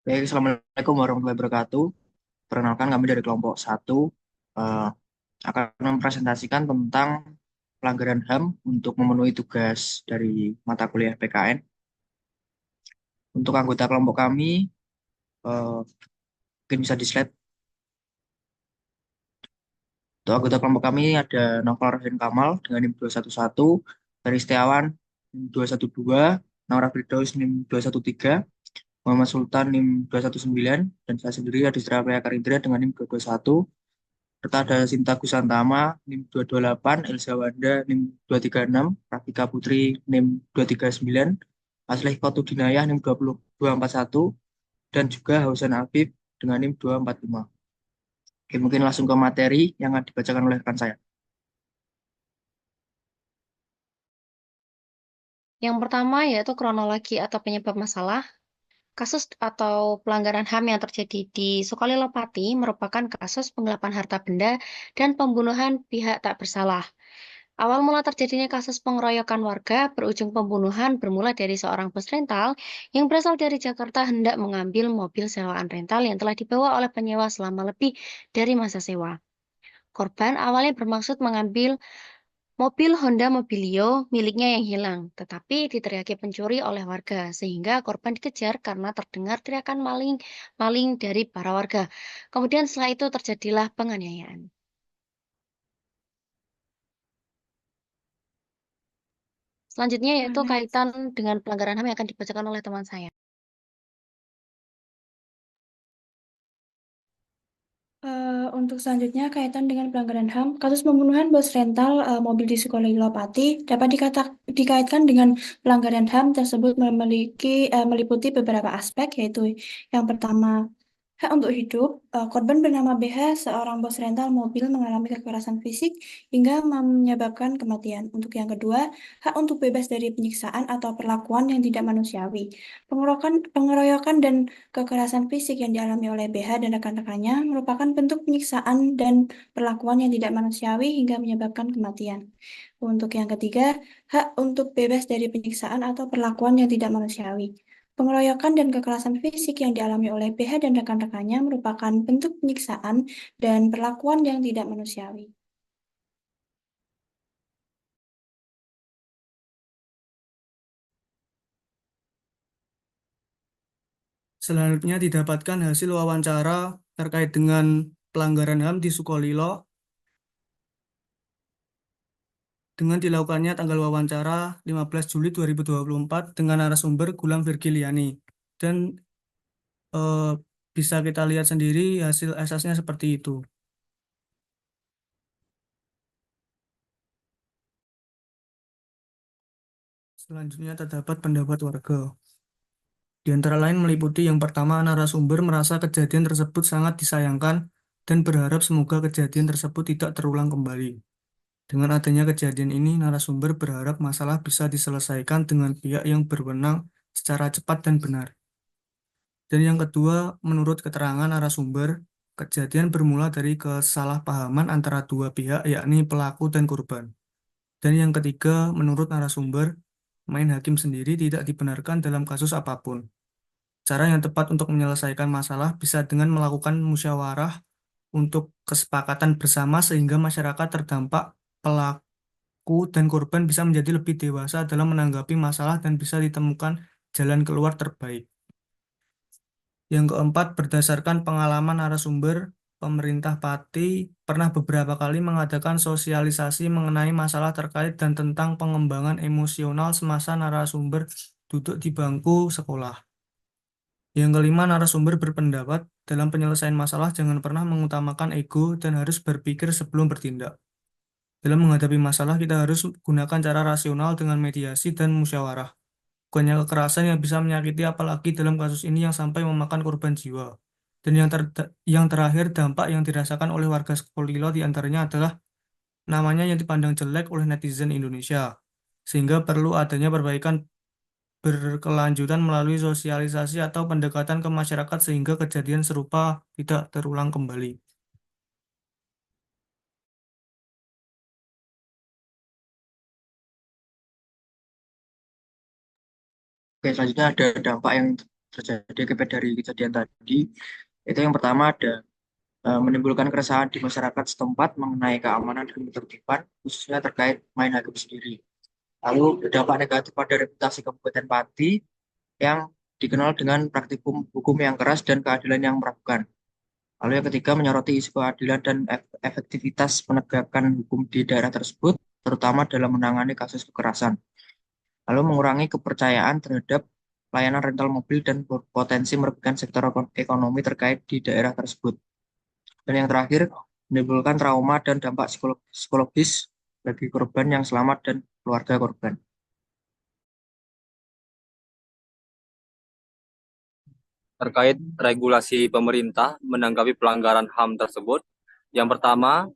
Baik, Assalamualaikum warahmatullahi wabarakatuh. Perkenalkan kami dari kelompok satu eh, akan mempresentasikan tentang pelanggaran HAM untuk memenuhi tugas dari mata kuliah PKN. Untuk anggota kelompok kami, mungkin bisa di slide. Untuk anggota kelompok kami ada Novel Raden Kamal dengan NIM 211, Ferry Setiawan NIM 212, Naura Firdaus NIM 213, Muhammad Sultan NIM 219, dan saya sendiri Adistra Priya Karindra dengan NIM 221. Serta ada Sinta Gusantama NIM 228, Elza Wanda NIM 236, Rafika Putri NIM 239, Asleh Kotudinayah NIM 20241, dan juga Hausan Afif dengan NIM 245. Oke, mungkin langsung ke materi yang akan dibacakan oleh rekan saya. Yang pertama yaitu kronologi atau penyebab masalah. Kasus atau pelanggaran HAM yang terjadi di Sukolilo Pati merupakan kasus penggelapan harta benda dan pembunuhan pihak tak bersalah. Awal mula terjadinya kasus pengeroyokan warga berujung pembunuhan bermula dari seorang bos rental yang berasal dari Jakarta hendak mengambil mobil sewaan rental yang telah dibawa oleh penyewa selama lebih dari masa sewa. Korban awalnya bermaksud mengambil mobil Honda Mobilio miliknya yang hilang, tetapi diteriaki pencuri oleh warga, sehingga korban dikejar karena terdengar teriakan maling dari para warga. Kemudian setelah itu terjadilah penganiayaan. Selanjutnya yaitu kaitan dengan pelanggaran HAM yang akan dibacakan oleh teman saya. Untuk selanjutnya kaitan dengan pelanggaran HAM, kasus pembunuhan bos rental mobil di Sukolilo Pati dapat dikaitkan dengan pelanggaran HAM tersebut meliputi beberapa aspek, yaitu yang pertama, hak untuk hidup. Korban bernama BH, seorang bos rental mobil, mengalami kekerasan fisik hingga menyebabkan kematian. Untuk yang kedua, hak untuk bebas dari penyiksaan atau perlakuan yang tidak manusiawi. Pengeroyokan dan kekerasan fisik yang dialami oleh BH dan rekan-rekannya merupakan bentuk penyiksaan dan perlakuan yang tidak manusiawi hingga menyebabkan kematian. Untuk yang ketiga, hak untuk bebas dari penyiksaan atau perlakuan yang tidak manusiawi. Pengeroyokan dan kekerasan fisik yang dialami oleh BH dan rekan-rekannya merupakan bentuk penyiksaan dan perlakuan yang tidak manusiawi. Selanjutnya didapatkan hasil wawancara terkait dengan pelanggaran HAM di Sukolilo dengan dilakukannya tanggal wawancara 15 Juli 2024 dengan narasumber Gulam Virgiliani. Dan eh, bisa kita lihat sendiri hasil asasnya seperti itu. Selanjutnya terdapat pendapat warga. Di antara lain meliputi yang pertama, narasumber merasa kejadian tersebut sangat disayangkan dan berharap semoga kejadian tersebut tidak terulang kembali. Dengan adanya kejadian ini, narasumber berharap masalah bisa diselesaikan dengan pihak yang berwenang secara cepat dan benar. Dan yang kedua, menurut keterangan narasumber, kejadian bermula dari kesalahpahaman antara dua pihak, yakni pelaku dan korban. Dan yang ketiga, menurut narasumber, main hakim sendiri tidak dibenarkan dalam kasus apapun. Cara yang tepat untuk menyelesaikan masalah bisa dengan melakukan musyawarah untuk kesepakatan bersama sehingga masyarakat terdampak, pelaku dan korban bisa menjadi lebih dewasa dalam menanggapi masalah dan bisa ditemukan jalan keluar terbaik. Yang keempat, berdasarkan pengalaman narasumber, pemerintah Pati pernah beberapa kali mengadakan sosialisasi mengenai masalah terkait dan tentang pengembangan emosional semasa narasumber duduk di bangku sekolah. Yang kelima, narasumber berpendapat dalam penyelesaian masalah jangan pernah mengutamakan ego dan harus berpikir sebelum bertindak. Dalam menghadapi masalah, kita harus gunakan cara rasional dengan mediasi dan musyawarah. Bukannya kekerasan yang bisa menyakiti apalagi dalam kasus ini yang sampai memakan korban jiwa. Dan yang terakhir, dampak yang dirasakan oleh warga Sukolilo diantaranya adalah namanya yang dipandang jelek oleh netizen Indonesia. Sehingga perlu adanya perbaikan berkelanjutan melalui sosialisasi atau pendekatan ke masyarakat sehingga kejadian serupa tidak terulang kembali. Oke, selanjutnya ada dampak yang terjadi akibat dari kejadian tadi. Itu yang pertama ada menimbulkan keresahan di masyarakat setempat mengenai keamanan dan ketertiban, khususnya terkait main hakim sendiri. Lalu berdampak negatif pada reputasi Kabupaten Pati yang dikenal dengan praktikum hukum yang keras dan keadilan yang meragukan. Lalu yang ketiga menyoroti isu keadilan dan efektivitas penegakan hukum di daerah tersebut, terutama dalam menangani kasus kekerasan. Lalu mengurangi kepercayaan terhadap layanan rental mobil dan berpotensi merugikan sektor ekonomi terkait di daerah tersebut. Dan yang terakhir, menimbulkan trauma dan dampak psikologis bagi korban yang selamat dan keluarga korban. Terkait regulasi pemerintah menanggapi pelanggaran HAM tersebut. Yang pertama,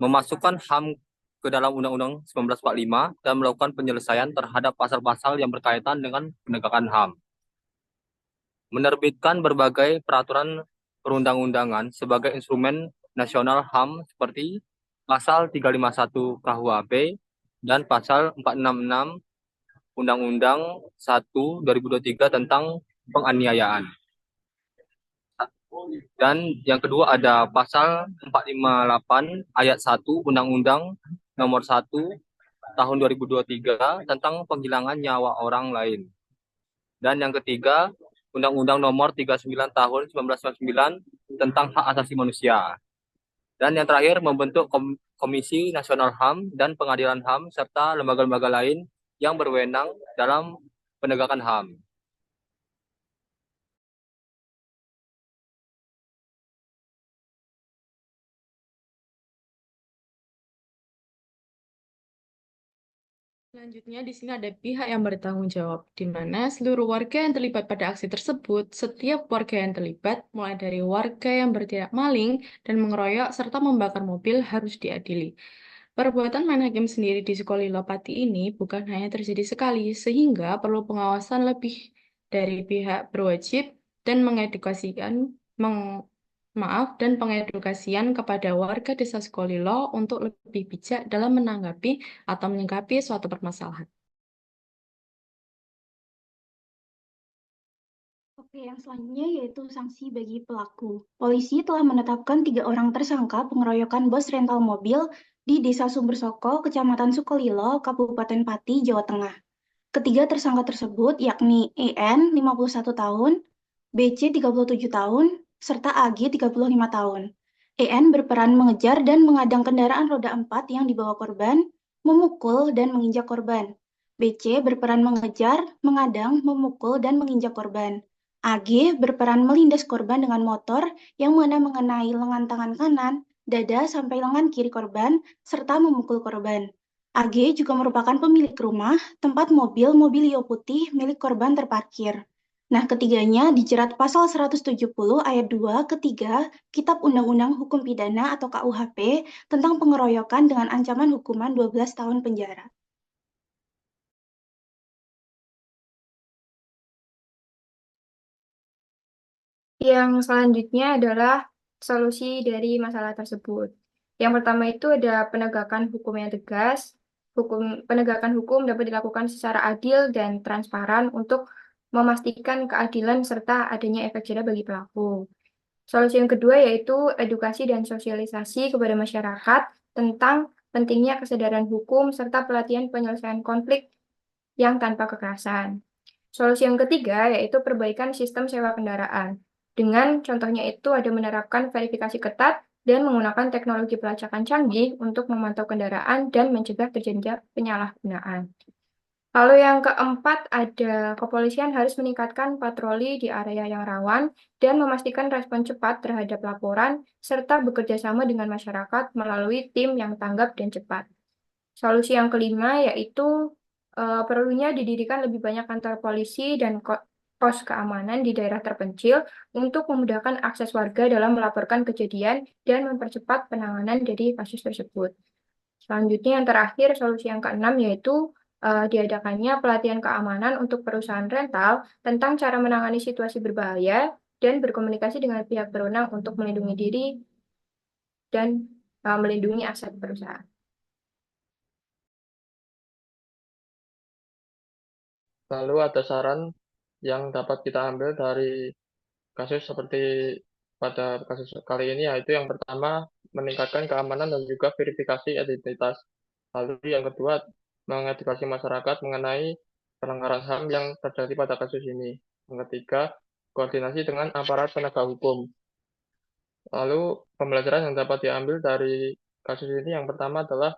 memasukkan HAM ke dalam Undang-Undang 1945 dan melakukan penyelesaian terhadap pasal-pasal yang berkaitan dengan penegakan HAM. Menerbitkan berbagai peraturan perundang-undangan sebagai instrumen nasional HAM seperti pasal 351 KUHP dan pasal 466 Undang-Undang 1 2023 tentang penganiayaan. Dan yang kedua ada pasal 458 ayat 1 Undang-Undang nomor 1 tahun 2023 tentang penghilangan nyawa orang lain. Dan yang ketiga, Undang-Undang nomor 39 tahun 1999 tentang hak asasi manusia. Dan yang terakhir, membentuk Komisi Nasional HAM dan Pengadilan HAM serta lembaga-lembaga lain yang berwenang dalam penegakan HAM. Selanjutnya, di sini ada pihak yang bertanggung jawab, di mana seluruh warga yang terlibat pada aksi tersebut, setiap warga yang terlibat, mulai dari warga yang bertindak maling dan mengeroyok serta membakar mobil harus diadili. Perbuatan main hakim sendiri di Sukolilo Pati ini bukan hanya terjadi sekali, sehingga perlu pengawasan lebih dari pihak berwajib dan pengedukasian kepada warga desa Sukolilo untuk lebih bijak dalam menanggapi atau menyikapi suatu permasalahan. Oke, yang selanjutnya yaitu sanksi bagi pelaku. Polisi telah menetapkan 3 orang tersangka pengeroyokan bos rental mobil di Desa Sumbersoko, Kecamatan Sukolilo, Kabupaten Pati, Jawa Tengah. Ketiga tersangka tersebut yakni EN 51 tahun, BC 37 tahun, serta AG 35 tahun. EN berperan mengejar dan mengadang kendaraan roda 4 yang dibawa korban, memukul dan menginjak korban. BC berperan mengejar, mengadang, memukul, dan menginjak korban. AG berperan melindas korban dengan motor yang mana mengenai lengan tangan kanan, dada sampai lengan kiri korban, serta memukul korban. AG juga merupakan pemilik rumah, tempat mobil Mobilio putih milik korban terparkir. Nah, ketiganya dijerat pasal 170 ayat 2 ketiga Kitab Undang-Undang Hukum Pidana atau KUHP tentang pengeroyokan dengan ancaman hukuman 12 tahun penjara. Yang selanjutnya adalah solusi dari masalah tersebut. Yang pertama itu ada penegakan hukum yang tegas. Penegakan hukum dapat dilakukan secara adil dan transparan untuk memastikan keadilan serta adanya efek jerah bagi pelaku. Solusi yang kedua yaitu edukasi dan sosialisasi kepada masyarakat tentang pentingnya kesadaran hukum serta pelatihan penyelesaian konflik yang tanpa kekerasan. Solusi yang ketiga yaitu perbaikan sistem sewa kendaraan. Dengan contohnya itu ada menerapkan verifikasi ketat dan menggunakan teknologi pelacakan canggih untuk memantau kendaraan dan mencegah terjadinya penyalahgunaan. Lalu yang keempat ada kepolisian harus meningkatkan patroli di area yang rawan dan memastikan respon cepat terhadap laporan serta bekerja sama dengan masyarakat melalui tim yang tanggap dan cepat. Solusi yang kelima yaitu perlunya didirikan lebih banyak kantor polisi dan pos keamanan di daerah terpencil untuk memudahkan akses warga dalam melaporkan kejadian dan mempercepat penanganan dari kasus tersebut. Selanjutnya yang terakhir, solusi yang keenam yaitu diadakannya pelatihan keamanan untuk perusahaan rental tentang cara menangani situasi berbahaya dan berkomunikasi dengan pihak berwenang untuk melindungi diri dan melindungi aset perusahaan. Lalu ada saran yang dapat kita ambil dari kasus seperti pada kasus kali ini, yaitu yang pertama meningkatkan keamanan dan juga verifikasi identitas. Lalu yang kedua mengedukasi masyarakat mengenai pelanggaran HAM yang terjadi pada kasus ini. Yang ketiga koordinasi dengan aparat penegak hukum. Lalu pembelajaran yang dapat diambil dari kasus ini yang pertama adalah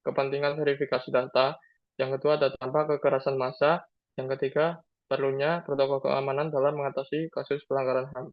kepentingan verifikasi data, yang kedua ada dampak kekerasan massa, yang ketiga perlunya protokol keamanan dalam mengatasi kasus pelanggaran HAM.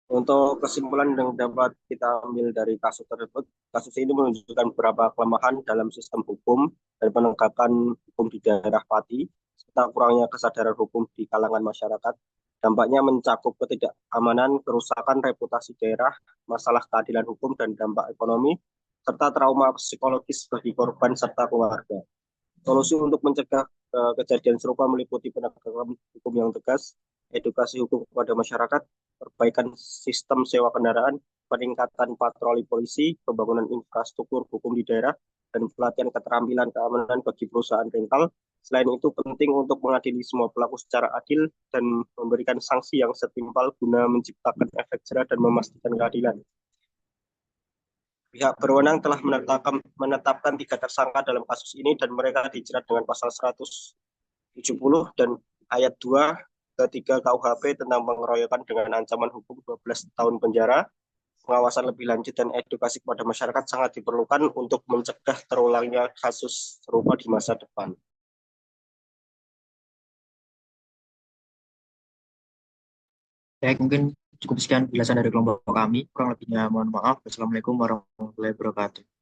Untuk kesimpulan yang dapat kita ambil dari kasus tersebut, kasus ini menunjukkan beberapa kelemahan dalam sistem hukum dan penegakan hukum di daerah Pati, serta kurangnya kesadaran hukum di kalangan masyarakat. Dampaknya mencakup ketidakamanan, kerusakan reputasi daerah, masalah keadilan hukum dan dampak ekonomi, serta trauma psikologis bagi korban serta keluarga. Solusi untuk mencegah kejadian serupa meliputi penegakan hukum yang tegas, edukasi hukum kepada masyarakat, perbaikan sistem sewa kendaraan, peningkatan patroli polisi, pembangunan infrastruktur hukum di daerah, dan pelatihan keterampilan keamanan bagi perusahaan rental. Selain itu penting untuk mengadili semua pelaku secara adil dan memberikan sanksi yang setimpal guna menciptakan efek jerah dan memastikan keadilan. Pihak berwenang telah menetapkan 3 tersangka dalam kasus ini dan mereka dijerat dengan pasal 170 dan ayat 2 ke 3 KUHP tentang pengeroyokan dengan ancaman hukum 12 tahun penjara. Pengawasan lebih lanjut dan edukasi kepada masyarakat sangat diperlukan untuk mencegah terulangnya kasus serupa di masa depan. Baik, mungkin cukup sekian penjelasan dari kelompok kami. Kurang lebihnya mohon maaf. Wassalamualaikum warahmatullahi wabarakatuh.